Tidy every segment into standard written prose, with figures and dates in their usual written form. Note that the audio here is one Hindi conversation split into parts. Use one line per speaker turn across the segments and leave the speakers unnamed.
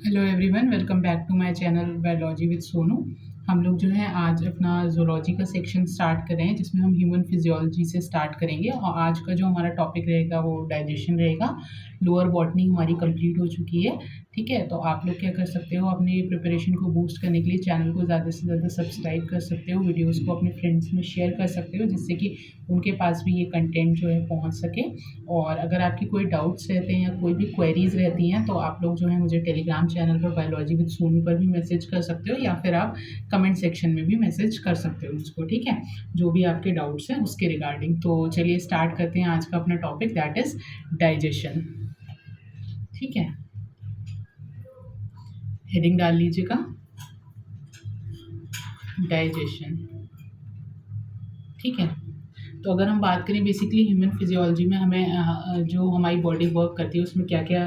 Hello everyone, welcome back to my channel biology with Sonu. हम लोग जो है आज अपना ज़ूलॉजी का सेक्शन स्टार्ट कर रहे हैं, जिसमें हम ह्यूमन फिजियोलॉजी से स्टार्ट करेंगे। और आज का जो हमारा टॉपिक रहेगा वो डाइजेशन रहेगा। लोअर बॉटनी हमारी कंप्लीट हो चुकी है। ठीक है, तो आप लोग क्या कर सकते हो, अपनी प्रिपरेशन को बूस्ट करने के लिए चैनल को ज़्यादा से ज़्यादा सब्सक्राइब कर सकते हो, वीडियोज़ को अपने फ्रेंड्स में शेयर कर सकते हो, जिससे कि उनके पास भी ये कंटेंट जो है पहुँच सके। और अगर आपकी कोई डाउट्स रहते हैं या कोई भी क्वेरीज रहती हैं, तो आप लोग जो है मुझे टेलीग्राम चैनल पर बायोलॉजी विद सोनू पर भी मैसेज कर सकते हो, या फिर आप कमेंट सेक्शन में भी मैसेज कर सकते हो मुझको। ठीक है, जो भी आपके डाउट्स हैं उसके रिगार्डिंग। तो चलिए स्टार्ट करते हैं आज का अपना टॉपिक, दैट इज डाइजेशन। ठीक है, हेडिंग डाल लीजिएगा, डाइजेशन। ठीक है, तो अगर हम बात करें बेसिकली ह्यूमन फिजियोलॉजी में हमें जो हमारी बॉडी वर्क करती है उसमें क्या क्या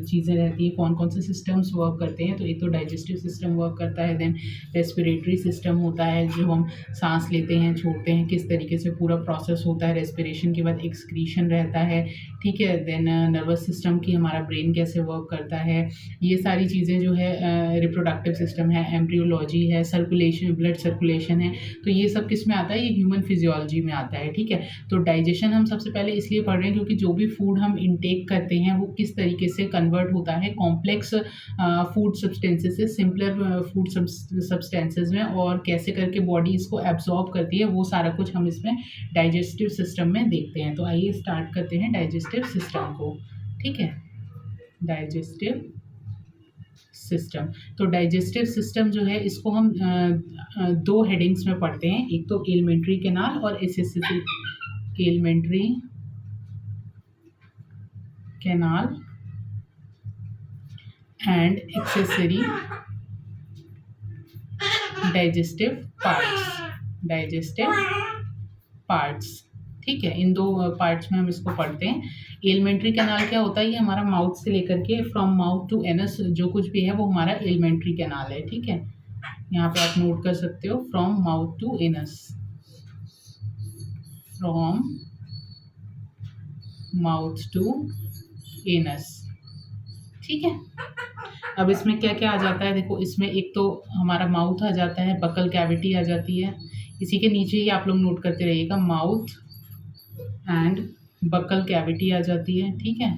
चीज़ें रहती हैं, कौन कौन से सिस्टम्स वर्क करते हैं। तो एक तो डाइजेस्टिव सिस्टम वर्क करता है, देन रेस्पिरेटरी सिस्टम होता है, जो हम सांस लेते हैं छोड़ते हैं किस तरीके से पूरा प्रोसेस होता है। रेस्पिरेशन के बाद एक्सक्रीशन रहता है। ठीक है, देन नर्वस सिस्टम की हमारा ब्रेन कैसे वर्क करता है, ये सारी चीज़ें जो है। रिप्रोडक्टिव सिस्टम है, एम्ब्रियोलॉजी है, सर्कुलेशन, ब्लड सर्कुलेशन है। तो ये सब किस में आता है, ये ह्यूमन फिजियोलॉजी में आता है। ठीक है, तो डाइजेशन हम सबसे पहले इसलिए पढ़ रहे हैं क्योंकि जो भी फूड हम इंटेक करते हैं वो किस तरीके से कन्वर्ट होता है कॉम्प्लेक्स फूड सब्सटेंसेस से सिंपलर फूड सब्सटेंसेस में, और कैसे करके बॉडी इसको एब्जॉर्ब करती है, वो सारा कुछ हम इसमें डाइजेस्टिव सिस्टम में देखते हैं। तो आइए स्टार्ट करते हैं डाइजेस्टिव सिस्टम को। ठीक है, डाइजेस्टिव सिस्टम। तो डाइजेस्टिव सिस्टम जो है इसको हम दो हेडिंग्स में पढ़ते हैं, एक तो एलिमेंट्री कैनाल और एसेसिटी। Alimentary canal and accessory digestive parts. Digestive parts. ठीक है, इन दो पार्ट्स में हम इसको पढ़ते हैं। एलिमेंट्री कैनाल क्या होता है, ये हमारा माउथ से लेकर के फ्रॉम माउथ टू एनस जो कुछ भी है वो हमारा एलिमेंट्री कैनाल है। ठीक है, यहाँ पे आप नोट कर सकते हो, from mouth to anus, from mouth to anus. ठीक है, अब इसमें क्या क्या आ जाता है, देखो इसमें एक तो हमारा माउथ आ जाता है, बकल कैविटी आ जाती है। इसी के नीचे ही आप लोग नोट करते रहिएगा, माउथ एंड बकल कैविटी आ जाती है। ठीक है,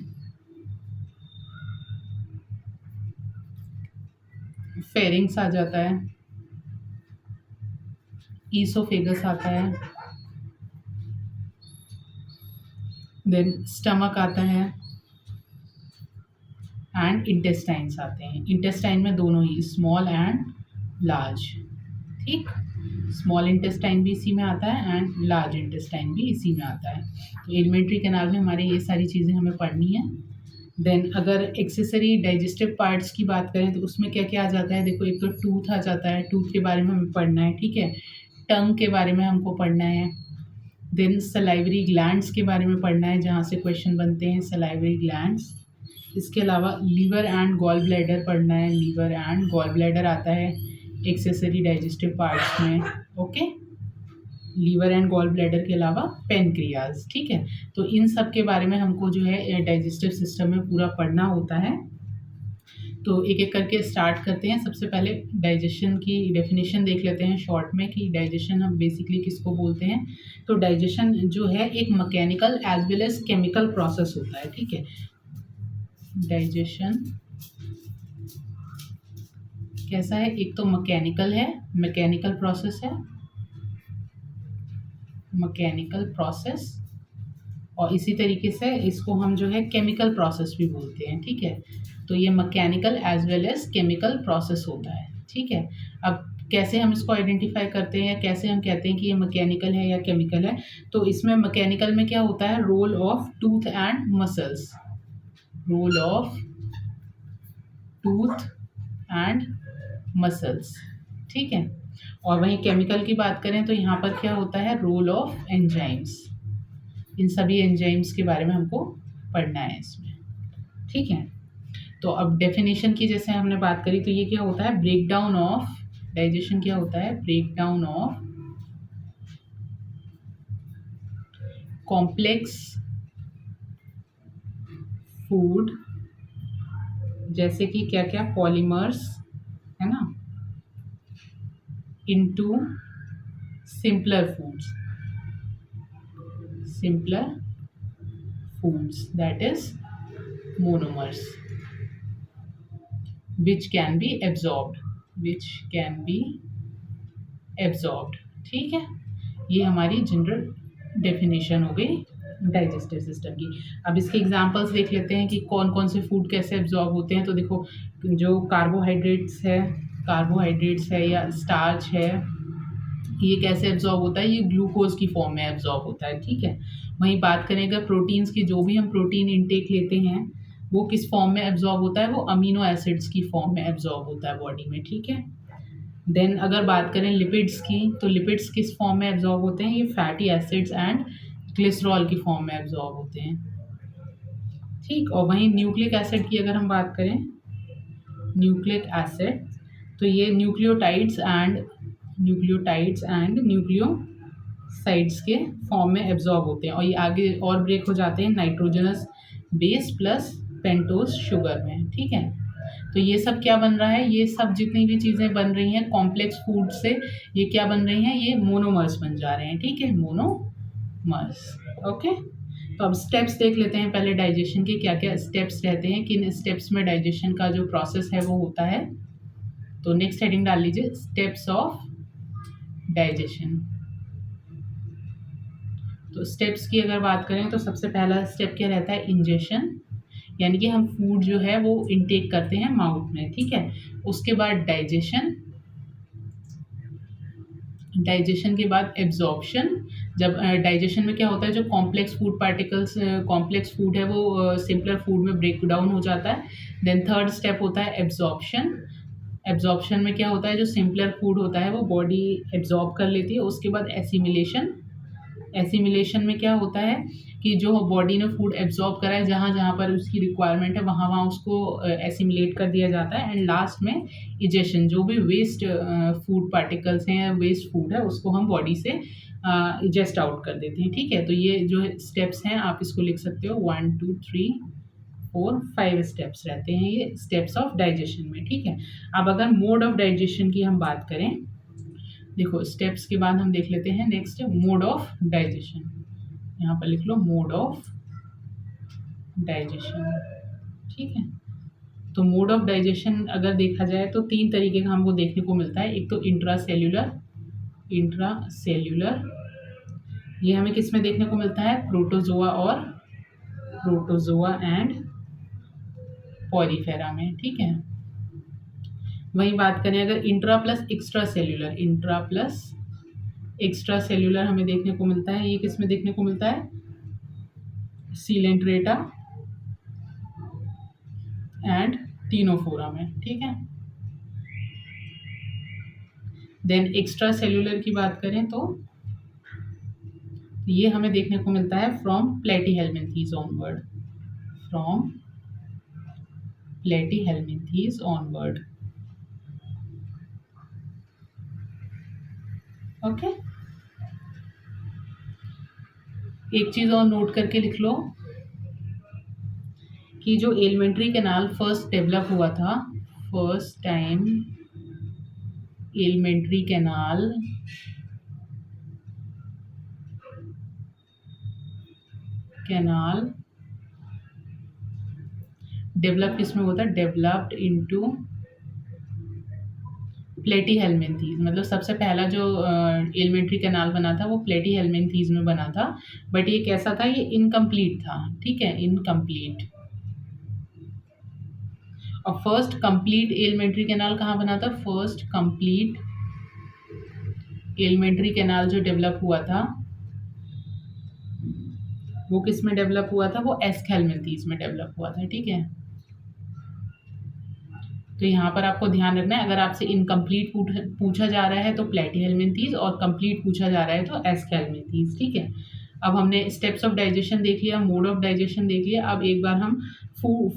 फेरिंग्स आ जाता है, ईसोफेगस आता है, देन स्टमक आता है, एंड इंटेस्टाइन्स आते हैं। इंटेस्टाइन में दोनों ही, स्मॉल एंड लार्ज। ठीक, स्मॉल इंटेस्टाइन भी इसी में आता है एंड लार्ज इंटेस्टाइन भी इसी में आता है। तो एलिमेंट्री कैनाल में हमारे ये सारी चीज़ें हमें पढ़नी है। देन अगर एक्सेसरी डाइजेस्टिव पार्ट्स की बात करें तो उसमें क्या क्या आ जाता है, देखो एक तो टूथ आ जाता है, टूथ के बारे में हमें पढ़ना है। ठीक है, टंग के बारे में हमको पढ़ना है, देन सलाइवरी ग्लैंड्स के बारे में पढ़ना है, जहाँ से क्वेश्चन बनते हैं, सलाइवरी ग्लैंड्स। इसके अलावा लीवर एंड गॉल ब्लैडर पढ़ना है, लीवर एंड गॉल ब्लैडर आता है एक्सेसरी डाइजेस्टिव पार्ट्स में। Okay, liver and gall bladder के अलावा पेनक्रियाज। ठीक है, तो इन सब के बारे में हमको जो है डाइजेस्टिव सिस्टम में पूरा पढ़ना होता है। तो एक एक करके स्टार्ट करते हैं। सबसे पहले डाइजेशन की डेफिनेशन देख लेते हैं शॉर्ट में, कि डाइजेशन हम बेसिकली किसको बोलते हैं। तो डाइजेशन जो है एक mechanical as well as chemical process होता है। ठीक है, डाइजेशन कैसा है, एक तो मैकेनिकल है, मैकेनिकल प्रोसेस है, मैकेनिकल प्रोसेस, और इसी तरीके से इसको हम जो है केमिकल प्रोसेस भी बोलते हैं। ठीक है, तो ये mechanical as well as chemical process होता है। ठीक है, अब कैसे हम इसको आइडेंटिफाई करते हैं या कैसे हम कहते हैं कि ये मैकेनिकल है या केमिकल है। तो इसमें मैकेनिकल में क्या होता है, role of tooth and muscles, role of tooth and muscles. ठीक है, और वहीं केमिकल की बात करें तो यहाँ पर क्या होता है, रोल ऑफ एंजाइम्स। इन सभी एंजाइम्स के बारे में हमको पढ़ना है इसमें। ठीक है, तो अब डेफिनेशन की जैसे हमने बात करी, तो ये क्या होता है, ब्रेक डाउन ऑफ, डाइजेशन क्या होता है, break down of complex food जैसे कि क्या क्या पॉलीमर्स, है ना, into simpler foods, simpler foods, that is monomers, which can be absorbed, which can be absorbed। ठीक है, ये हमारी जनरल डेफिनेशन हो गई डाइजेस्टिव सिस्टम की। अब इसके एग्जांपल्स देख लेते हैं कि कौन कौन से फूड कैसे एब्जॉर्ब होते हैं। तो देखो, जो कार्बोहाइड्रेट्स है या स्टार्च है, ये कैसे एब्जॉर्ब होता है, ये ग्लूकोज की फॉर्म में एब्जॉर्ब होता है। ठीक है, वहीं बात करें अगर प्रोटीन्स की, जो भी हम प्रोटीन इनटेक लेते हैं वो किस फॉर्म में एब्जॉर्ब होता है, वो अमीनो एसिड्स की फॉर्म में एब्जॉर्ब होता है बॉडी में। ठीक है, देन अगर बात करें लिपिड्स की, तो लिपिड्स किस फॉर्म में एब्जॉर्ब होते हैं, ये फैटी एसिड्स एंड ग्लिसरॉल की फॉर्म में एब्जॉर्ब होते हैं। ठीक, और वहीं न्यूक्लिक एसिड की अगर हम बात करें, न्यूक्लिक एसिड, तो ये न्यूक्लियोटाइड्स एंड न्यूक्लियोसाइड्स के फॉर्म में एब्जॉर्ब होते हैं, और ये आगे और ब्रेक हो जाते हैं nitrogenous base plus pentose sugar में। ठीक है, तो ये सब क्या बन रहा है, ये सब जितनी भी चीज़ें बन रही हैं कॉम्प्लेक्स फूड से, ये क्या बन रही हैं, ये मोनोमर्स बन जा रहे हैं। ठीक है, मोनोमर्स। ओके, तो अब स्टेप्स देख लेते हैं पहले डाइजेशन के क्या क्या स्टेप्स रहते हैं, किन स्टेप्स में डाइजेशन का जो प्रोसेस है वो होता है। तो नेक्स्ट हेडिंग डाल लीजिए, स्टेप्स ऑफ डाइजेशन। तो स्टेप्स की अगर बात करें तो सबसे पहला स्टेप क्या रहता है, इंजेशन, यानी कि हम फूड जो है वो इनटेक करते हैं माउथ में। ठीक है, उसके बाद डाइजेशन, डाइजेशन के बाद एब्जॉर्प्शन। जब डाइजेशन में क्या होता है, जो complex food particles, complex food है वो सिंपलर फूड में ब्रेक डाउन हो जाता है। देन थर्ड स्टेप होता है एब्जॉर्प्शन। एब्जॉर्प्शन में क्या होता है, जो सिंपलर फूड होता है वो बॉडी एब्जॉर्ब कर लेती है। उसके बाद एसिमिलेशन, एसिमिलेशन में क्या होता है कि जो बॉडी ने फूड एब्जॉर्ब करा है, जहाँ जहाँ पर उसकी रिक्वायरमेंट है वहाँ वहाँ उसको एसिमिलेट कर दिया जाता है। एंड लास्ट में इजेशन, जो भी वेस्ट फूड पार्टिकल्स हैं या वेस्ट फूड है उसको हम बॉडी से इजेस्ट आउट कर देते हैं। ठीक है, तो ये जो स्टेप्स हैं आप इसको लिख सकते हो, 1 2 3 4 5 स्टेप्स रहते हैं ये स्टेप्स ऑफ डाइजेशन में। ठीक है, अब अगर मोड ऑफ डाइजेशन की हम बात करें, देखो स्टेप्स के बाद हम देख लेते हैं नेक्स्ट मोड ऑफ डाइजेशन। यहाँ पर लिख लो मोड ऑफ डाइजेशन। ठीक है, तो मोड ऑफ डाइजेशन अगर देखा जाए तो तीन तरीके का हमको देखने को मिलता है। एक तो इंट्रासेल्यूलर, ये हमें किस में देखने को मिलता है, प्रोटोजोआ एंड पॉलीफेरा में। ठीक है, वहीं बात करें अगर इंट्रा प्लस एक्स्ट्रा सेल्यूलर हमें देखने को मिलता है, ये किस में देखने को मिलता है, सीलेंट्रेटा एंड टीनोफोरा में। ठीक है, देन एक्स्ट्रा सेल्यूलर की बात करें तो ये हमें देखने को मिलता है फ्रॉम प्लेटीहेल्मिन्थीज ऑनवर्ड। ओके, एक चीज और नोट करके लिख लो कि जो एलिमेंट्री कैनाल फर्स्ट डेवलप हुआ था, first time alimentary canal develop किसमें होता है, डेवलप्ड इनटू प्लेटीहेल्मिन्थीज। मतलब सबसे पहला जो एलिमेंट्री कैनाल बना था वो प्लेटीहेल्मिन्थीज में बना था, बट ये कैसा था, ये इनकम्प्लीट था। ठीक है, इनकम्प्लीट। और फर्स्ट कंप्लीट एलिमेंट्री कैनाल कहाँ बना था, फर्स्ट कंप्लीट एलिमेंट्री कैनाल जो डेवलप हुआ था वो किस में डेवलप हुआ था, वो एस्केल्मिन्थीज में डेवलप हुआ था। ठीक है, तो यहाँ पर आपको ध्यान रखना है, अगर आपसे इनकम्प्लीट पूछा जा रहा है तो प्लेटीहेल्मिन्थीज, और कंप्लीट पूछा जा रहा है तो एस्केल्मिन्थीज। ठीक है, अब हमने स्टेप्स ऑफ डाइजेशन देख लिया, मोड ऑफ डाइजेशन देख लिया। अब एक बार हम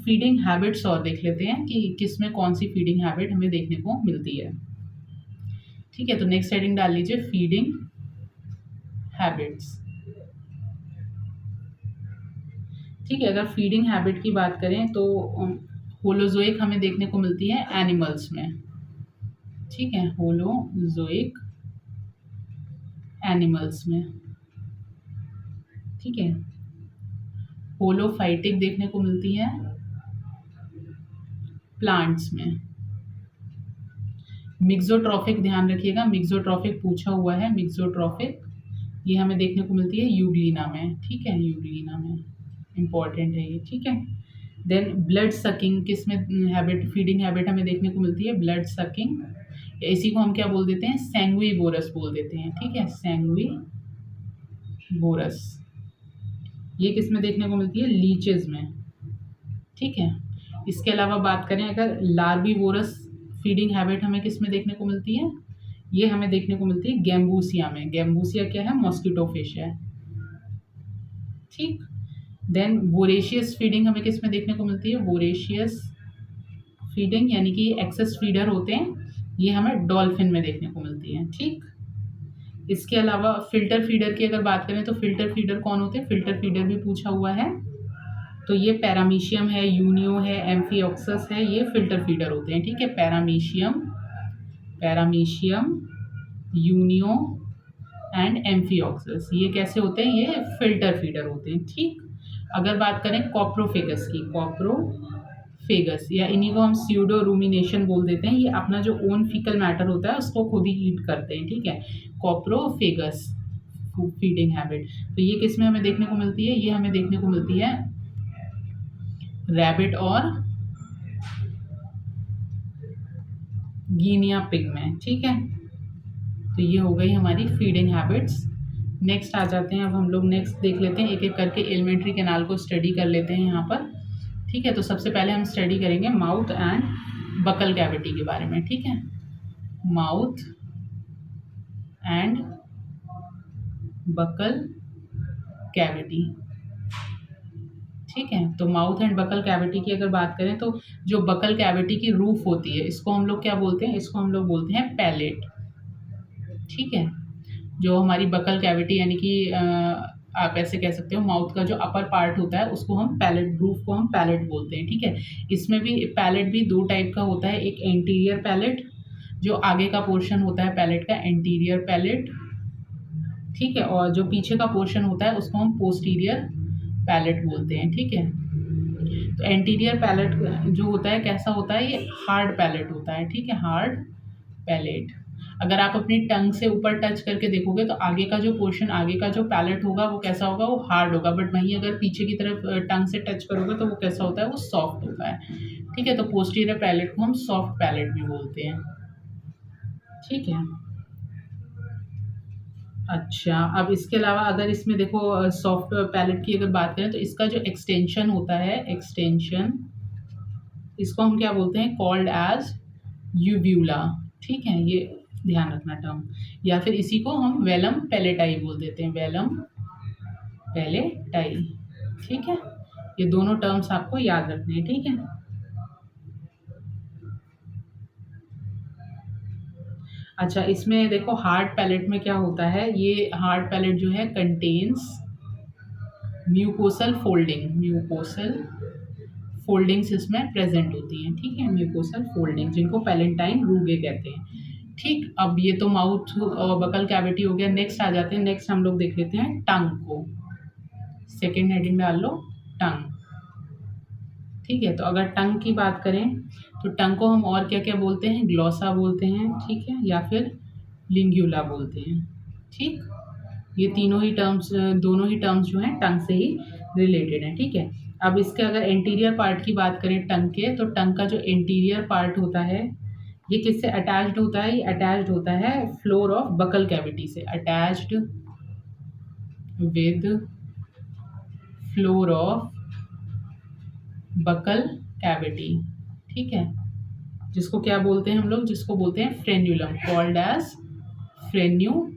फीडिंग हैबिट्स और देख लेते हैं कि किस में कौन सी फीडिंग हैबिट हमें देखने को मिलती है। ठीक है, तो नेक्स्ट हेडिंग डाल लीजिए, फीडिंग हैबिट्स। ठीक है, अगर फीडिंग हैबिट की बात करें तो होलोजोइक हमें देखने को मिलती है एनिमल्स में, ठीक है, होलोजोइक एनिमल्स में, ठीक है। होलोफाइटिक देखने को मिलती है प्लांट्स में। मिक्सोट्रॉफिक ध्यान रखिएगा, मिक्सोट्रॉफिक पूछा हुआ है, मिक्सोट्रॉफिक ये हमें देखने को मिलती है यूग्लिना में, ठीक है, यूग्लिना में, इम्पॉर्टेंट है ये, ठीक है। देन ब्लड सकिंग किस में हैबिट, फीडिंग हैबिट हमें देखने को मिलती है ब्लड सकिंग, इसी को हम क्या बोल देते हैं, सैंग्विवोरस बोल देते हैं, ठीक है, सैंग्विवोरस। ये किस में देखने को मिलती है, लीचेस में, ठीक है। इसके अलावा बात करें अगर लार्विवोरस फीडिंग हैबिट हमें किस में देखने को मिलती है, ये हमें देखने को मिलती है गैम्बूसिया में। गैम्बूसिया क्या है, मॉस्किटो फिश है, ठीक। देन वोरेशियस फीडिंग हमें किस में देखने को मिलती है, वोरेशियस फीडिंग यानी कि एक्सेस फीडर होते हैं, ये हमें डॉल्फिन में देखने को मिलती है, ठीक। इसके अलावा फिल्टर फीडर की अगर बात करें तो फिल्टर फीडर कौन होते हैं, फिल्टर फीडर भी पूछा हुआ है, तो ये पैरामीशियम है, यूनियो है, एम्फियोक्सस है, ये फिल्टर फीडर होते हैं, ठीक है। पैरामीशियम, यूनियो एंड एम्फियोक्सस ये कैसे होते हैं, ये फिल्टर फीडर होते हैं, ठीक। अगर बात करें कॉप्रोफेगस की, कॉप्रोफेगस या इन्हीं को हम स्यूडो रूमिनेशन बोल देते हैं, ये अपना जो ओन फीकल मैटर होता है उसको खुद ही ईट करते हैं, ठीक है, कॉप्रोफेगस फीडिंग हैबिट। तो ये किस में हमें देखने को मिलती है, ये हमें देखने को मिलती है रैबिट और गिनिया पिग में, ठीक है। तो ये हो गई हमारी फीडिंग हैबिट्स। नेक्स्ट आ जाते हैं, अब हम लोग नेक्स्ट देख लेते हैं, एक एक करके एलिमेंट्री कैनाल को स्टडी कर लेते हैं यहाँ पर, ठीक है। तो सबसे पहले हम स्टडी करेंगे माउथ एंड बकल कैविटी के बारे में, ठीक है, माउथ एंड बकल कैविटी, ठीक है। तो माउथ एंड बकल कैविटी की अगर बात करें तो जो बकल कैविटी की रूफ होती है इसको हम लोग क्या बोलते हैं, इसको हम लोग बोलते हैं पैलेट, ठीक है। जो हमारी बकल कैविटी यानी कि आप ऐसे कह सकते हो माउथ का जो अपर पार्ट होता है उसको हम पैलेट, रूफ को हम पैलेट बोलते हैं, ठीक है। इसमें भी पैलेट भी दो टाइप का होता है, एक एंटीरियर पैलेट, जो आगे का पोर्शन होता है पैलेट का, एंटीरियर पैलेट, ठीक है, और जो पीछे का पोर्शन होता है उसको हम पोस्टीरियर पैलेट बोलते हैं, ठीक है। तो एंटीरियर पैलेट जो होता है कैसा होता है, ये हार्ड पैलेट होता है, ठीक है, हार्ड पैलेट। अगर आप अपनी टंग से ऊपर टच करके देखोगे तो आगे का जो पोर्शन, आगे का जो पैलेट होगा वो कैसा होगा, वो हार्ड होगा, बट वहीं अगर पीछे की तरफ टंग से टच करोगे तो वो कैसा होता है, वो सॉफ्ट होता है, ठीक है। तो पोस्टीरियर पैलेट को हम सॉफ्ट पैलेट भी बोलते हैं, ठीक है। अच्छा, अब इसके अलावा अगर इसमें देखो सॉफ्ट पैलेट की अगर बात करें तो इसका जो एक्सटेंशन होता है, एक्सटेंशन, इसको हम क्या बोलते हैं, कॉल्ड एज यूव्यूला, ठीक है, ये ध्यान रखना टर्म, या फिर इसी को हम वेलम पैलेटाई बोल देते हैं, वेलम पैलेटाई, ठीक है। ये दोनों टर्म्स आपको याद रखने हैं, ठीक है। अच्छा, इसमें देखो हार्ड पैलेट में क्या होता है, ये हार्ड पैलेट जो है contains mucosal folding, mucosal foldings इसमें प्रेजेंट होती हैं, ठीक है, म्यूकोसल फोल्डिंग जिनको पैलेंटाइन रूगे कहते हैं, ठीक। अब ये तो माउथ और बकल कैविटी हो गया। नेक्स्ट आ जाते हैं, नेक्स्ट हम लोग देख लेते हैं टंग को, सेकेंड हेडिंग डाल लो टंग, ठीक है। तो अगर टंग की बात करें तो टंग को हम और क्या क्या बोलते हैं, ग्लॉसा बोलते हैं, ठीक है, या फिर लिंग्यूला बोलते हैं, ठीक। ये तीनों ही टर्म्स, दोनों ही टर्म्स जो हैं टंग से ही रिलेटेड हैं, ठीक है। अब इसके अगर एंटीरियर पार्ट की बात करें टंग के, तो टंग का जो एंटीरियर पार्ट होता है ये किससे अटैच्ड होता है, ये अटैच्ड होता है फ्लोर ऑफ बकल कैविटी से, attached with floor of buccal cavity, ठीक है, जिसको क्या बोलते हैं हम लोग, जिसको बोलते हैं फ्रेन्यूलम, कॉल्ड एज फ्रेन्यूलम,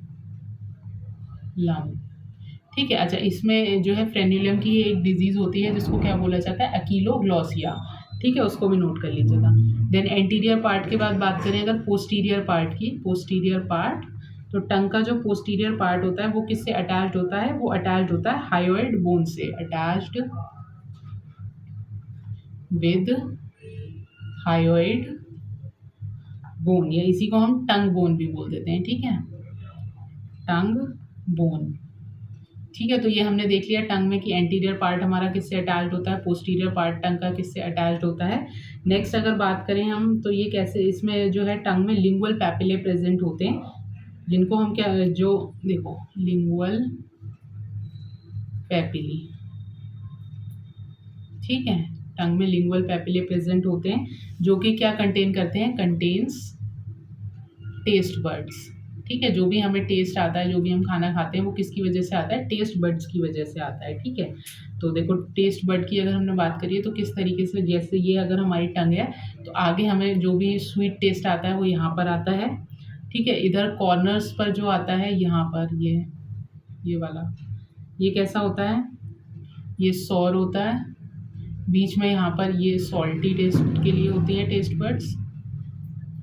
ठीक है। अच्छा, इसमें जो है फ्रेन्यूलम की एक डिजीज़ होती है जिसको क्या बोला जाता है, अकीलोग्लॉसिया, ठीक है, उसको भी नोट कर लीजिएगा। देन एंटीरियर पार्ट के बाद बात करें अगर पोस्टीरियर पार्ट की, पोस्टीरियर पार्ट, तो टंग का जो पोस्टीरियर पार्ट होता है वो किससे अटैच्ड होता है, वो अटैच्ड होता है हायोइड बोन से, अटैच्ड विद हायोइड बोन, या इसी को हम टंग बोन भी बोल देते हैं, ठीक है, टंग बोन। ठीक है, तो ये हमने देख लिया टंग में कि एंटीरियर पार्ट हमारा किससे अटैच्ड होता है, पोस्टीरियर पार्ट टंग का किससे अटैच्ड होता है। नेक्स्ट अगर बात करें हम, तो ये कैसे, इसमें जो है टंग में लिंगुअल पैपिले प्रेजेंट होते हैं, जिनको हम क्या, जो देखो लिंगुअल पैपिली, ठीक है, टंग में लिंगुअल पैपिले प्रेजेंट होते हैं, जो कि क्या कंटेन करते हैं, कंटेन्स टेस्ट बर्ड्स। ठीक है, जो भी हमें टेस्ट आता है, जो भी हम खाना खाते हैं, वो किसकी वजह से आता है, टेस्ट बर्ड्स की वजह से आता है। ठीक है, तो देखो टेस्ट बर्ड की अगर हमने बात करी है तो किस तरीके से, जैसे ये अगर हमारी टंग है तो आगे हमें जो भी स्वीट टेस्ट आता है वो यहाँ पर आता है। ठीक है, इधर कॉर्नर्स पर जो आता है यहाँ पर ये वाला, ये कैसा होता है, ये सॉर होता है, बीच में यहाँ पर ये सॉल्टी टेस्ट के लिए होती है टेस्ट बर्ड्स,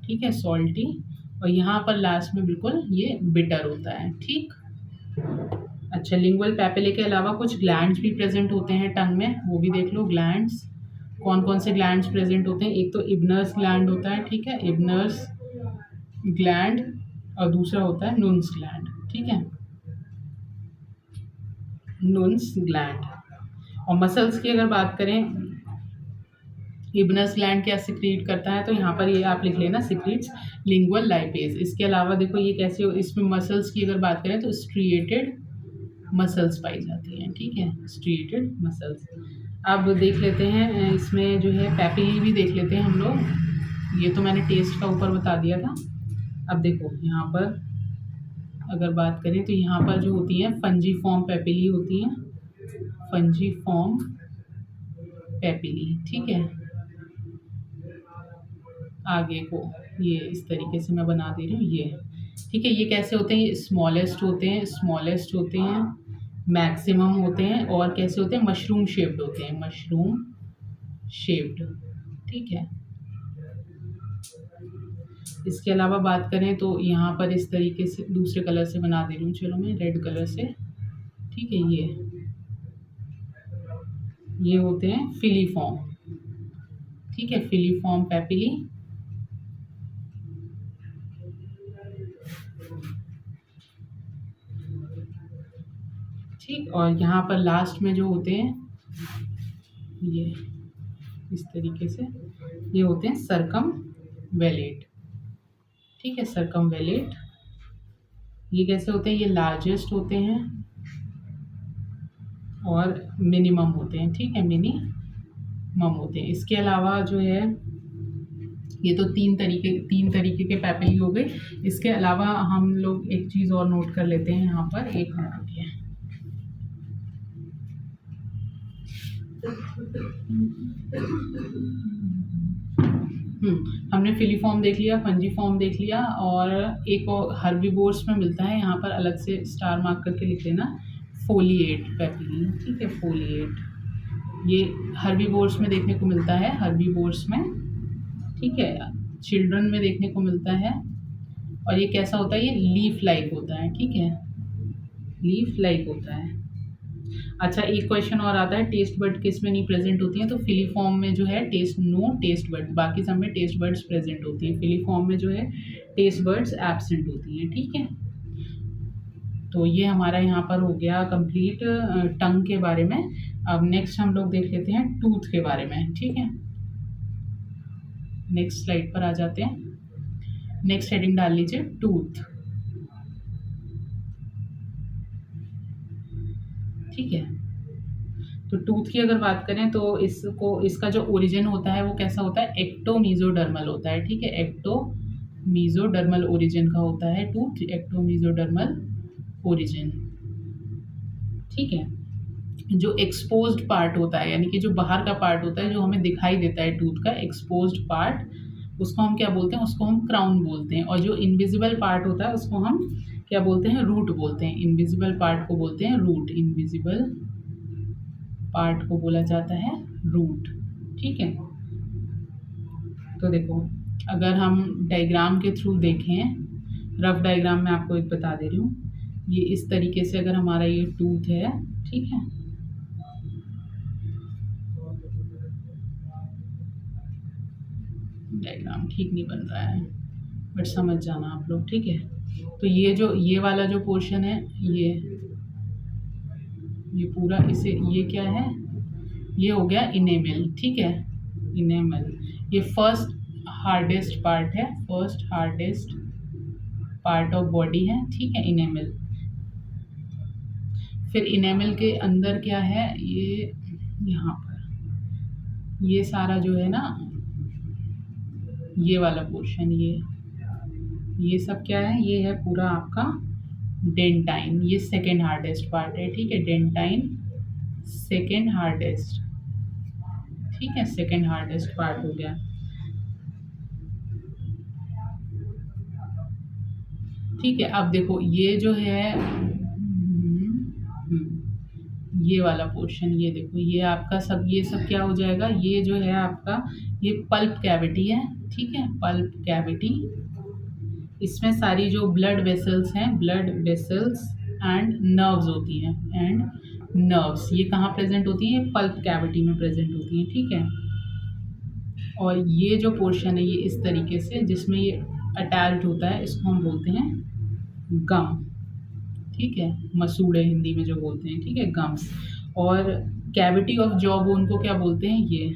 ठीक है, सॉल्टी, और यहाँ पर लास्ट में बिल्कुल ये बिटर होता है। ठीक, अच्छा, लिंगुअल पैपिले के अलावा कुछ ग्लैंड्स भी प्रेजेंट होते हैं टंग में, वो भी देख लो। ग्लैंड्स कौन कौन से ग्लैंड्स प्रेजेंट होते हैं, एक तो इब्नर्स ग्लैंड होता है, ठीक है, इब्नर्स ग्लैंड, और दूसरा होता है नुन्स ग्लैंड, ठीक है, नुन्स ग्लैंड। और मसल्स की अगर बात करें, इब्नस ग्लैंड क्या सिक्रीट करता है, तो यहाँ पर ये आप लिख लेना, सिक्रीट्स लिंगुअल लाइपेज। इसके अलावा देखो ये कैसे, इसमें मसल्स की अगर बात करें तो स्ट्रिएटेड मसल्स पाई जाती हैं, ठीक है, स्ट्रिएटेड मसल्स। अब देख लेते हैं इसमें जो है पैपिली भी देख लेते हैं हम लोग, ये तो मैंने टेस्ट का ऊपर बता दिया था। अब देखो यहाँ पर अगर बात करें तो यहाँ पर जो होती हैं फंजीफॉर्म पैपिली होती हैं, फंजीफॉर्म पैपिली, ठीक है, आगे को ये इस तरीके से मैं बना दे रही हूँ, ये ठीक है। ये कैसे होते हैं, ये स्मॉलेस्ट होते हैं, स्मॉलेस्ट होते हैं, मैक्सिमम होते हैं, और कैसे होते हैं, मशरूम शेप्ड होते हैं, मशरूम शेप्ड, ठीक है। इसके अलावा बात करें तो यहाँ पर इस तरीके से दूसरे कलर से बना दे रही हूँ, चलो मैं रेड कलर से, ठीक है, ये होते हैं फिलीफॉर्म, ठीक है, फिलीफॉर्म पैपिली। ठीक, और यहाँ पर लास्ट में जो होते हैं ये इस तरीके से, ये होते हैं सर्कमवेलेट, ठीक है, सर्कमवेलेट। ये कैसे होते हैं, ये लार्जेस्ट होते हैं और मिनिमम होते हैं, ठीक है, मिनिमम होते हैं। इसके अलावा जो है ये तो तीन तरीके के पैपिली हो गए। इसके अलावा हम लोग एक चीज़ और नोट कर लेते हैं यहाँ पर, एक मिनट रुकिए। हमने फिलीफॉर्म देख लिया, फंजीफॉर्म देख लिया, और एक और हर्बीवोर्स में मिलता है, यहाँ पर अलग से स्टार मार्क करके लिख लेना, फोलिएट पैपिली, ठीक है, फोलिएट। ये हर्बीवोर्स में देखने को मिलता है, हर्बीवोर्स में, ठीक है, चिल्ड्रन में देखने को मिलता है। और ये कैसा होता है, ये लीफ लाइक होता है, ठीक है, लीफ लाइक होता है। अच्छा, एक क्वेश्चन और आता है, टेस्ट बर्ड किस में नहीं प्रेजेंट होती हैं, तो फिलीफॉर्म में जो है नो टेस्ट बर्ड, बाकी सब में टेस्ट बर्ड्स प्रेजेंट होती हैं, फिलीफॉर्म में जो है टेस्ट बर्ड्स एब्सेंट होती हैं, ठीक है। तो ये हमारा यहाँ पर हो गया कंप्लीट टंग के बारे में। अब नेक्स्ट हम लोग देख लेते हैं टूथ के बारे में, ठीक है, नेक्स्ट स्लाइड पर आ जाते हैं। नेक्स्ट हेडिंग डाल लीजिए, टूथ, ठीक है। तो टूथ की अगर बात करें तो इसका जो ओरिजिन होता है वो कैसा होता है, एक्टोमीजोडर्मल होता है, ठीक है, एक्टोमीजोडर्मल ओरिजिन का होता है टूथ, एक्टोमीजोडर्मल ओरिजिन, ठीक है। जो एक्सपोज्ड पार्ट होता है, यानी कि जो बाहर का पार्ट होता है, जो हमें दिखाई देता है टूथ का एक्सपोज्ड पार्ट, उसको हम क्या बोलते हैं, उसको हम क्राउन बोलते हैं। और जो इनविजिबल पार्ट होता है उसको हम क्या बोलते हैं, रूट बोलते हैं, इनविजिबल पार्ट को बोलते हैं रूट, इनविजिबल पार्ट को बोला जाता है रूट, ठीक है। तो देखो अगर हम डायग्राम के थ्रू देखें, रफ डायग्राम में आपको एक बता दे रही हूँ, ये इस तरीके से अगर हमारा ये टूथ है, ठीक है, डायग्राम ठीक नहीं बन रहा है, बट समझ जाना आप लोग, ठीक है। तो ये वाला जो पोर्शन है, ये पूरा, इसे ये क्या है, ये हो गया इनेमल, ठीक है। इनेमल ये फर्स्ट हार्डेस्ट पार्ट है, first hardest part of body है, ठीक है, इनेमल। फिर इनेमल के अंदर क्या है, ये यहाँ पर ये सारा जो है ना, ये वाला पोर्शन, ये सब क्या है, ये है पूरा आपका डेंटाइन, ये सेकेंड हार्डेस्ट पार्ट है, ठीक है। डेंटाइन सेकेंड हार्डेस्ट, ठीक है, सेकेंड हार्डेस्ट पार्ट हो गया, ठीक है। अब देखो ये जो है, ये वाला पोर्शन, ये देखो, ये आपका सब, ये सब क्या हो जाएगा, ये जो है आपका, ये पल्प कैविटी है, ठीक है, पल्प कैविटी। इसमें सारी जो ब्लड वेसल्स हैं, ब्लड वेसल्स एंड नर्व्स होती हैं, एंड नर्व्स ये कहाँ प्रेजेंट होती हैं, पल्प कैविटी में प्रेजेंट होती हैं, ठीक है। और ये जो पोर्शन है, ये इस तरीके से जिसमें ये अटैच्ड होता है, इसको हम बोलते हैं गम, ठीक है, मसूड़े हिंदी में जो बोलते हैं, ठीक है, गम्स। और कैविटी ऑफ जॉ बोन को क्या बोलते हैं, ये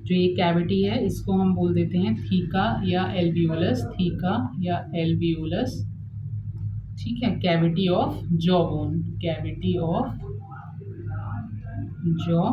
जो ये कैविटी है, इसको हम बोल देते हैं थीका या एल्वियोलस, थीका या एल्वियोलस, ठीक है। Cavity of jaw bone, cavity of jaw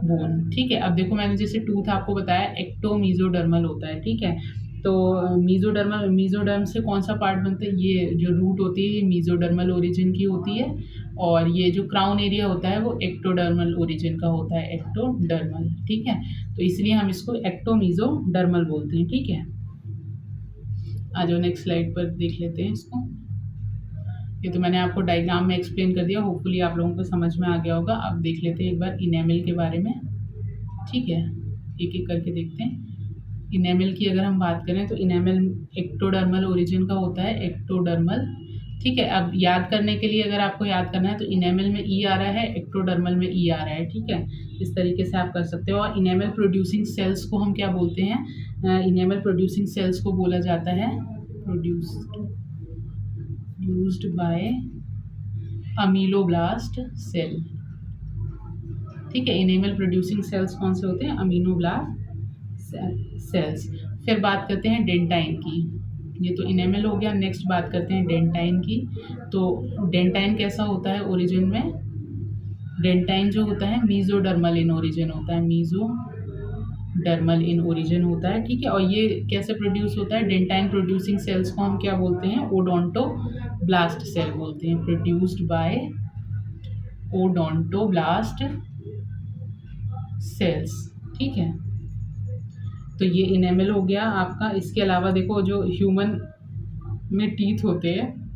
bone, ठीक है। अब देखो मैंने जैसे टूथ आपको बताया एक्टो मीजोडर्मल होता है, ठीक है। तो मीजोडर्म से कौन सा पार्ट बनता है, ये जो रूट होती है, ये मीजोडर्मल ओरिजिन की होती है, और ये जो क्राउन एरिया होता है वो एक्टोडर्मल ओरिजिन का होता है, एक्टोडर्मल, ठीक है। तो इसलिए हम इसको एक्टोमीजोडर्मल बोलते हैं, ठीक है। आ जाओ नेक्स्ट स्लाइड पर देख लेते हैं इसको। ये तो मैंने आपको डायग्राम में एक्सप्लेन कर दिया, होपफुली आप लोगों को समझ में आ गया होगा। अब देख लेते हैं एक बार इनेमल के बारे में, ठीक है, एक एक करके देखते हैं। इनेमल की अगर हम बात करें तो इनेमल एक्टोडर्मल ओरिजिन का होता है, एक्टोडर्मल, ठीक है। अब याद करने के लिए अगर आपको याद करना है तो इनेमल में ई आ रहा है, एक्टोडर्मल में ई आ रहा है, ठीक है। इस तरीके से आप कर सकते हो। और इनेमल प्रोड्यूसिंग सेल्स को हम क्या बोलते हैं, इनेमल प्रोड्यूसिंग सेल्स को बोला जाता है प्रोड्यूस्ड बाय अमीलोब्लास्ट सेल, ठीक है। इनेमल प्रोड्यूसिंग सेल्स कौन से होते हैं, अमीनोब्लास्ट सेल्स। फिर बात करते हैं डेंटाइन की, ये तो इनेमल हो गया। नेक्स्ट बात करते हैं डेंटाइन की। तो डेंटाइन कैसा होता है ओरिजिन में, डेंटाइन जो होता है मीजोडर्मल इन ओरिजिन होता है, मीजोडर्मल इन ओरिजिन होता है, ठीक है। और ये कैसे प्रोड्यूस होता है, डेंटाइन प्रोड्यूसिंग सेल्स को हम क्या बोलते हैं, ओडोंटोब्लास्ट सेल बोलते हैं, प्रोड्यूस्ड बाय ओडोंटोब्लास्ट सेल्स, ठीक है। तो ये इनेमल हो गया आपका। इसके अलावा देखो जो ह्यूमन में टीथ होते हैं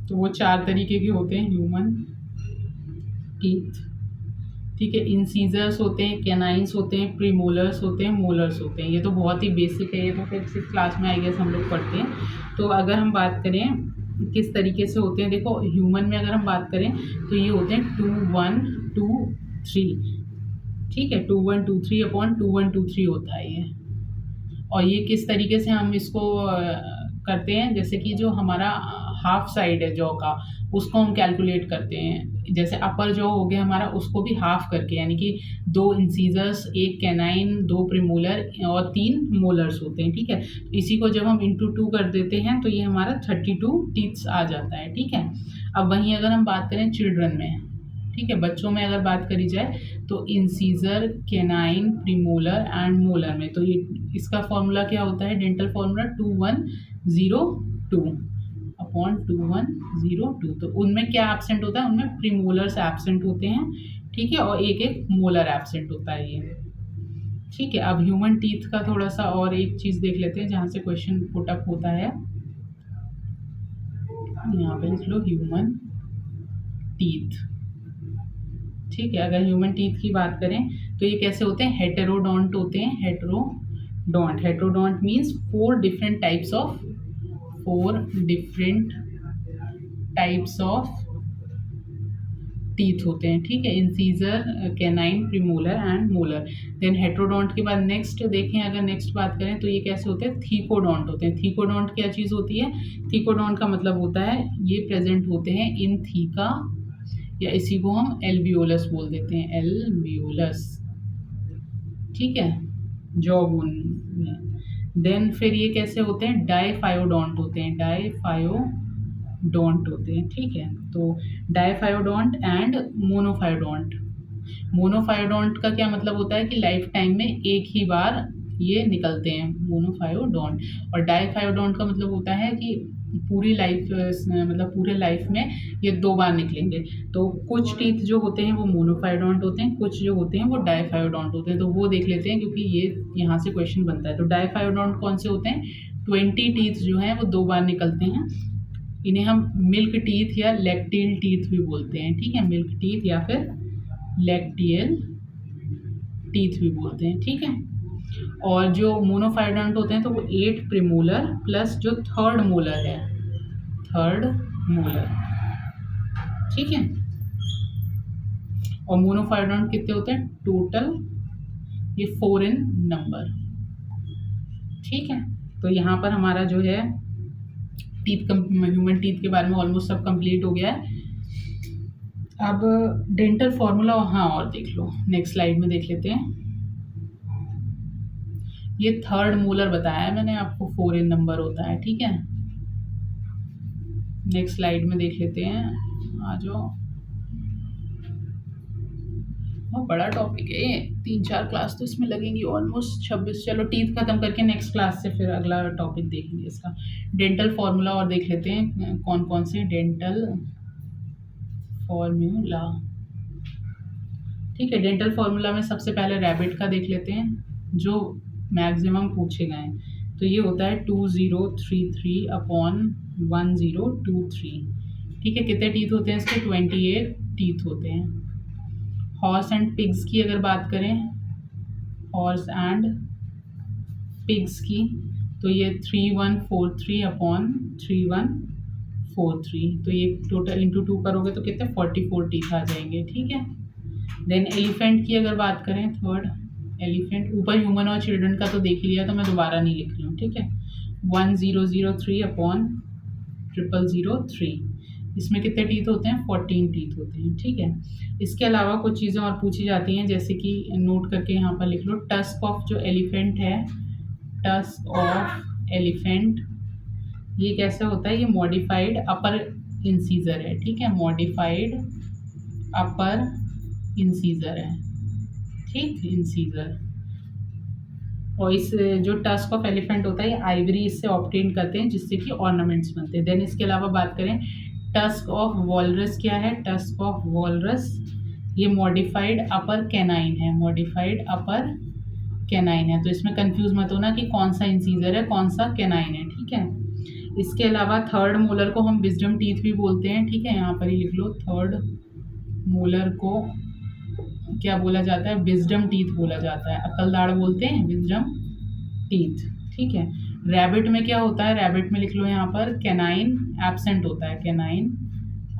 तो वो 4 तरीके के होते हैं ह्यूमन टीथ, ठीक है। इंसीजर्स होते हैं, कैनाइंस होते हैं, प्रीमोलर्स होते हैं, मोलर्स होते हैं। ये तो बहुत ही बेसिक है, ये तो फिर 6th क्लास में आई गेस हम लोग पढ़ते हैं। तो अगर हम बात करें किस तरीके से होते हैं, देखो ह्यूमन में अगर हम बात करें तो ये होते हैं 2 1 2 3, ठीक है, 2 1 2 3 अपॉन 2 1 2 3 होता है ये। और ये किस तरीके से हम इसको करते हैं, जैसे कि जो हमारा हाफ साइड है जॉ का, उसको हम कैलकुलेट करते हैं। जैसे अपर जॉ हो गया हमारा, उसको भी हाफ करके, यानी कि 2 इंसीजर्स, 1 कैनाइन, 2 प्रीमोलर और 3 मोलर्स होते हैं, ठीक है। इसी को जब हम इंटू 2 कर देते हैं तो ये हमारा 32 टीथ्स आ जाता है, ठीक है। अब वहीं अगर हम बात करें चिल्ड्रन में, ठीक है, बच्चों में अगर बात करी जाए तो incisor, canine, premolar and molar में, तो ये इसका फॉर्मूला क्या होता है, डेंटल फॉर्मूला 2102 अपॉन 2102। तो उनमें क्या एब्सेंट होता है, उनमें प्रीमोलर्स एब्सेंट होते हैं, ठीक है, और एक एक मोलर एब्सेंट होता है ये, ठीक है। अब ह्यूमन टीथ का थोड़ा सा और एक चीज़ देख लेते हैं जहाँ से क्वेश्चन पुट अप होता है। यहाँ पे लिख लो ह्यूमन टीथ, ठीक है। अगर ह्यूमन टीथ की बात करें तो ये कैसे होते हैं, हेटेरोडोंट होते हैं, heterodont. Heterodont means 4 different types of teeth होते हैं, ठीक है, incisor, canine, premolar and molar. Then heterodont के बाद नेक्स्ट देखें, अगर नेक्स्ट बात करें तो ये कैसे होते हैं, थीकोडोंट होते हैं। थीकोडोंट क्या चीज़ होती है, थीकोडोंट का मतलब होता है ये प्रेजेंट होते हैं इन थीका, या इसी को हम एल्वियोलस बोल देते हैं, एल्वियोलस, ठीक है, जॉ बोन में। देन फिर ये कैसे होते हैं, डाइफायोडोंट होते हैं, डाइफायोडोंट होते हैं, ठीक है। तो डाइफायोडोंट एंड मोनोफायोडोंट। मोनोफायोडोंट का क्या मतलब होता है कि लाइफ टाइम में एक ही बार ये निकलते हैं, मोनोफायोडोंट। और डाइफायोडोंट का मतलब होता है कि पूरी लाइफ, मतलब पूरे लाइफ में ये 2 बार निकलेंगे। तो कुछ टीथ जो होते हैं वो मोनोफायोडोंट होते हैं, कुछ जो होते हैं वो डाइफायोडोंट होते हैं। तो वो देख लेते हैं क्योंकि ये यहाँ से क्वेश्चन बनता है। तो डाइफायोडोंट कौन से होते हैं, 20 टीथ जो हैं वो 2 बार निकलते हैं। इन्हें हम मिल्क टीथ या लैक्टियल टीथ भी बोलते हैं, ठीक है, मिल्क टीथ या फिर लैक्टियल टीथ भी बोलते हैं, ठीक है। और जो मोनोफायोडोंट होते हैं तो वो 8 प्रीमोलर प्लस जो थर्ड मोलर है, थर्ड मोलर, ठीक है। और मोनोफायोडोंट कितने होते हैं टोटल, ये 4 इन नंबर, ठीक है। तो यहाँ पर हमारा जो है टीथ, ह्यूमन टीथ के बारे में ऑलमोस्ट सब कंप्लीट हो गया है। अब डेंटल फॉर्मूला, हाँ, और देख लो, नेक्स्ट स्लाइड में देख लेते हैं। ये थर्ड मोलर बताया है मैंने आपको, 4 इन नंबर होता है, ठीक है। नेक्स्ट स्लाइड में देख लेते हैं, आ जाओ। बहुत बड़ा टॉपिक है ये, 3-4 क्लास तो इसमें लगेंगी, ऑलमोस्ट 26। चलो टीथ खत्म करके नेक्स्ट क्लास से फिर अगला टॉपिक देखेंगे इसका। डेंटल फॉर्मूला और देख लेते हैं कौन कौन से डेंटल फॉर्मूला, ठीक है। डेंटल फॉर्मूला में सबसे पहले रैबिट का देख लेते हैं, जो मैक्सिमम पूछे गए हैं। तो ये होता है 2033/1023, ठीक है। कितने टीथ होते हैं इसके, 28 टीथ होते हैं। हॉर्स एंड पिग्स की अगर बात करें, हॉर्स एंड पिग्स की, तो ये 3143/3143, तो ये टोटल इंटू 2 करोगे तो कितने 44 टीथ आ जाएंगे, ठीक है। देन एलिफेंट की अगर बात करें, थर्ड एलिफेंट, ऊपर ह्यूमन और चिल्ड्रन का तो देख लिया, तो मैं दोबारा नहीं लिख रही हूँ, ठीक है। 1003/0003, इसमें कितने टीथ होते हैं, 14 टीथ होते हैं, ठीक है। इसके अलावा कुछ चीज़ें और पूछी जाती हैं, जैसे कि नोट करके यहाँ पर लिख लो, टस्क ऑफ जो एलिफेंट है, टस्क ऑफ एलिफेंट, ये कैसे होता है, ये मॉडिफाइड अपर इंसीजर है, ठीक है, मॉडिफाइड अपर इंसीजर है, ठीक, इंसीजर। और इस जो टस्क ऑफ एलिफेंट होता है, ये आइवरी इससे ऑब्टेन करते हैं, जिससे कि ऑर्नामेंट्स बनते हैं। देन इसके अलावा बात करें, टस्क ऑफ वॉलरस क्या है, टस्क ऑफ वॉलरस, ये मॉडिफाइड अपर कैनाइन है, मॉडिफाइड अपर कैनाइन है। तो इसमें कंफ्यूज मत होना कि कौन सा इंसीजर है, कौन सा कैनाइन है, ठीक है। इसके अलावा थर्ड मोलर को हम विजडम टीथ भी बोलते हैं, ठीक है, यहाँ पर ही लिख लो, थर्ड मोलर को क्या बोला जाता है, विजडम टीथ बोला जाता है, अकलदाड़ बोलते हैं, विजडम टीथ, ठीक है। रैबिट में क्या होता है, रैबिट में लिख लो यहाँ पर, कैनाइन एब्सेंट होता है, कैनाइन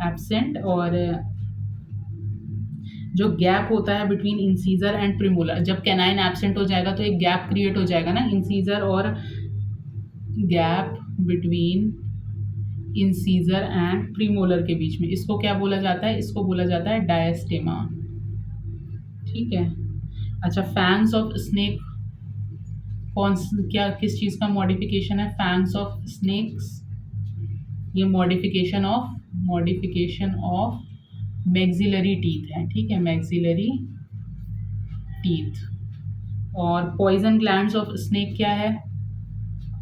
एब्सेंट। और जो गैप होता है बिटवीन इंसीजर एंड प्रीमोलर, जब कैनाइन एब्सेंट हो जाएगा तो एक गैप क्रिएट हो जाएगा ना इंसीजर और, gap between incisor and premolar के बीच में, इसको क्या बोला जाता है, इसको बोला जाता है डायस्टेमा, ठीक है। अच्छा, फैंग्स ऑफ स्नेक, क्या किस चीज़ का मॉडिफिकेशन है, फैंग्स ऑफ स्नेक्स, ये मॉडिफिकेशन ऑफ मैक्सिलरी टीथ है, ठीक है, मैक्सिलरी टीथ। और पॉइजन ग्लैंड्स ऑफ स्नेक क्या है,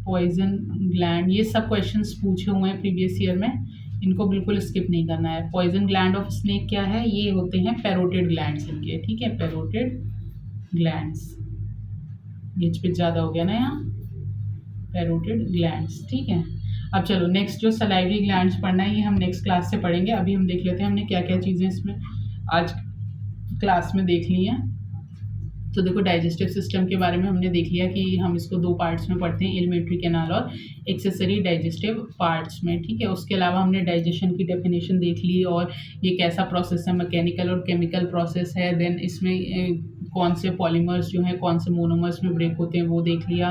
पॉइजन ग्लैंड, ये सब क्वेश्चंस पूछे हुए हैं प्रीवियस ईयर में, इनको बिल्कुल स्किप नहीं करना है। पॉइजन ग्लैंड ऑफ स्नेक क्या है, ये होते हैं पैरोटिड ग्लैंड्स इनके, ठीक है, पैरोटिड ग्लैंड्स, गिच पिच ज़्यादा हो गया ना यहाँ, पैरोटिड ग्लैंड्स, ठीक है। अब चलो नेक्स्ट जो सलाइवरी ग्लैंड्स पढ़ना है, ये हम नेक्स्ट क्लास से पढ़ेंगे। अभी हम देख लेते हैं हमने क्या क्या चीज़ें इसमें आज क्लास में देख ली हैं। तो देखो डाइजेस्टिव सिस्टम के बारे में हमने देख लिया कि हम इसको 2 पार्ट्स में पढ़ते हैं, एलिमेंट्री कैनाल और एक्सेसरी डाइजेस्टिव पार्ट्स में, ठीक है। उसके अलावा हमने डाइजेशन की डेफिनेशन देख ली और ये कैसा प्रोसेस है, मैकेनिकल और केमिकल प्रोसेस है। देन इसमें कौन से पॉलीमर्स जो हैं कौन से मोनोमर्स में ब्रेक होते हैं वो देख लिया।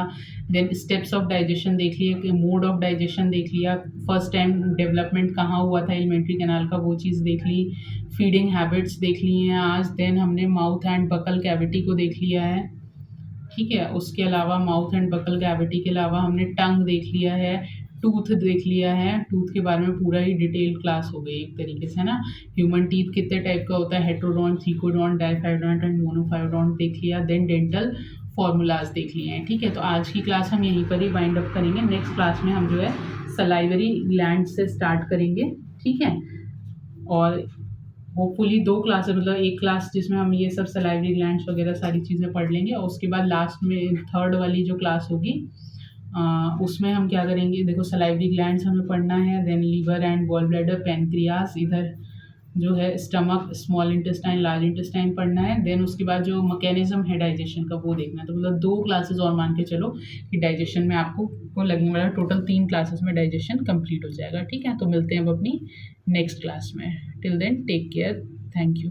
देन स्टेप्स ऑफ डाइजेशन देख लिए, कि मोड ऑफ डाइजेशन देख लिया, फर्स्ट टाइम डेवलपमेंट कहाँ हुआ था एलिमेंट्री कैनाल का वो चीज़ देख ली, फीडिंग हैबिट्स देख ली हैं आज। देन हमने माउथ एंड बकल कैविटी को देख लिया है, ठीक है। उसके अलावा माउथ एंड बकल कैविटी के अलावा हमने टंग देख लिया है, टूथ देख लिया है। टूथ के बारे में पूरा ही डिटेल क्लास हो गई एक तरीके से ना। ह्यूमन टीथ कितने टाइप का होता है, हेट्रोडोंट, थीकोडोंट, डाइफाइडोंट एंड मोनोफाइडोंट देख लिया। देन डेंटल फॉर्मूलाज देख लिए हैं, ठीक है। तो आज की क्लास हम यहीं पर ही वाइंड अप करेंगे। नेक्स्ट क्लास में हम जो है सलाइवरी ग्लैंड से स्टार्ट करेंगे, ठीक है। और होपफुली 2 क्लासेस, मतलब एक क्लास जिसमें हम ये सब सलाइवरी ग्लैंड्स वगैरह सारी चीज़ें पढ़ लेंगे, और उसके बाद लास्ट में थर्ड वाली जो क्लास होगी उसमें हम क्या करेंगे, देखो सलाइवरी ग्लैंड्स हमें पढ़ना है, then liver and gall bladder, pancreas, इधर जो है stomach, small intestine, large intestine पढ़ना है। देन उसके बाद जो मैकेनिज्म है डाइजेशन का वो देखना है। तो मतलब 2 क्लासेस और मान के चलो कि डाइजेशन में आपको को लगने वाला, टोटल 3 क्लासेस में डाइजेशन कंप्लीट हो जाएगा, ठीक है। तो मिलते हैं अब अपनी नेक्स्ट क्लास में। Till then take care, thank you.